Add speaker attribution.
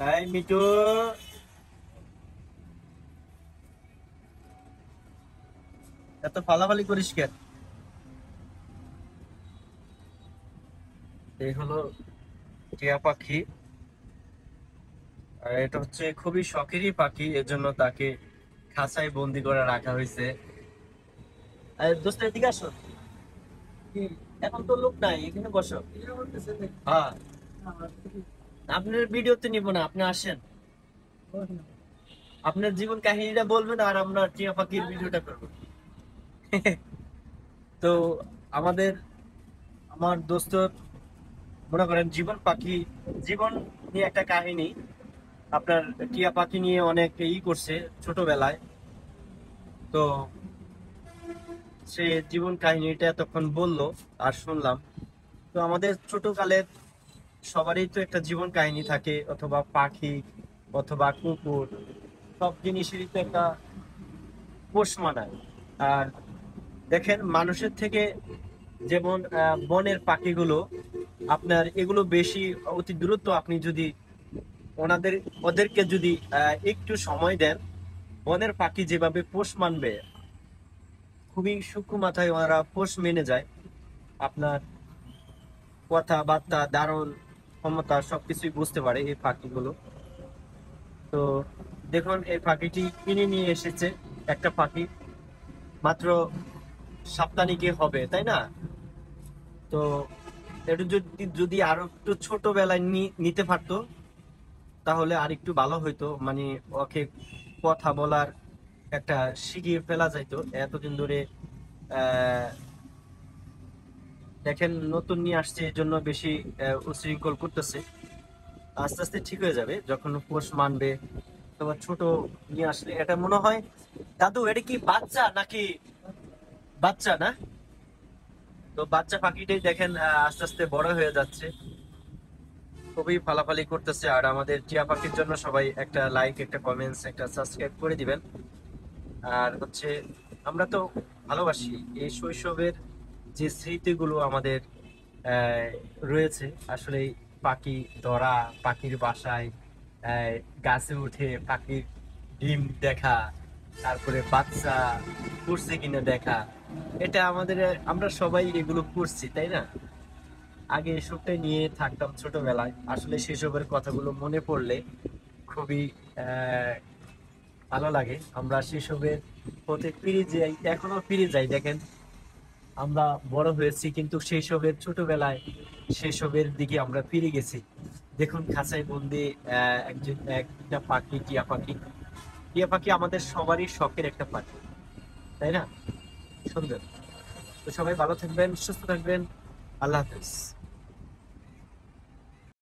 Speaker 1: এই মিটু, এত ফালাফালি করিস কেন? এই হলো টিয়া পাখি। আর এটা হচ্ছে খুবই শখেরই পাখি, এজন্য তাকে খাঁচায় বন্দি করে রাখা হয়েছে। দোস্ত এদিকে আসো। কি, এখন তো লোক নাই, এখানে বসো। হ্যাঁ, আপনার ভিডিওতে নিব না, আপনি আসেন। আপনার জীবন কাহিনীটা বলবেন আর আমরা টিয়া পাখির ভিডিওটা করবো। তো আমাদের আমার দোস্ত মনে করেন জীবন পাখি, জীবন নিয়ে একটা কাহিনী। আপনার টিয়া পাখি নিয়ে অনেক করছে ছোটবেলায়। তো সে জীবন কাহিনীটা এতক্ষণ বললো আর শুনলাম। তো আমাদের ছোটকালের সবারই তো একটা জীবন কাহিনী থাকে, অথবা পাখি অথবা কুকুর, সব জিনিসেরই তো একটা পোষ মানায়। আর দেখেন মানুষের থেকে যেমন বনের পাখিগুলো, আপনার এগুলো বেশি অতি দ্রুত, আপনি যদি ওনাদের ওদেরকে যদি একটু সময় দেন, বনের পাখি যেভাবে পোষ মানবে, খুবই সূক্ষ্ম মাথায় ওনারা পোষ মেনে যায়। আপনার কথাবার্তা, দারুণ ক্ষমতা, সবকিছুই বুঝতে পারে এই পাখিগুলো। তো দেখুন, এই পাখিটি কিনে নিয়ে এসেছে একটা পাখি, মাত্র সপ্তাহনিকে হবে, তাই না? তো এটা যদি যদি আরো একটু ছোটবেলায় নিতে পারতো, তাহলে আর একটু ভালো হইতো। মানে ওকে কথা বলার একটা শিখিয়ে ফেলা যাইতো। এতদিন ধরে আহ দেখেন নতুন নিয়ে আসছে, এই জন্য বেশি উচ্ছৃঙ্খল করতেছে। আস্তে আস্তে ঠিক হয়ে যাবে যখন পোষ মানবে। তোমার ছোট নিয়ে আসলে এটা মনে হয়, দাদু এটা কি বাচ্চা নাকি? বাচ্চা না? তো বাচ্চা পাখিটাই দেখেন আস্তে আস্তে বড় হয়ে যাচ্ছে, খুবই ফালাফালি করতেছে। আর আমাদের টিয়া পাখির জন্য সবাই একটা লাইক, একটা কমেন্টস, একটা সাবস্ক্রাইব করে দিবেন। আর হচ্ছে আমরা তো ভালোবাসি এই শৈশবের যে স্মৃতিগুলো আমাদের আহ, রয়েছে। আসলে এই পাখি ধরা, পাখির বাসায় গাছে উঠে পাখির ডিম দেখা, তারপরে বাচ্চা করছে কিনা দেখা, এটা আমাদের, আমরা সবাই এগুলো করছি, তাই না? আগে এসবটাই নিয়ে থাকতাম ছোটবেলায়। আসলে সেসবের কথাগুলো মনে পড়লে খুবই আহ ভালো লাগে। আমরা সেসবের পথে ফিরে যাই, এখনো ফিরে যাই। দেখেন আমরা বড় হয়েছি, কিন্তু সেই সবের ছোটবেলায় সেসবের দিকে আমরা ফিরে গেছি। দেখুন খাঁচায় বন্দি একটা পাখি, টিয়া পাখি। টিয়া পাখি আমাদের সবারই শখের একটা পাখি, তাই না? সুন্দর। তো সবাই ভালো থাকবেন, সুস্থ থাকবেন। আল্লাহ হাফেজ।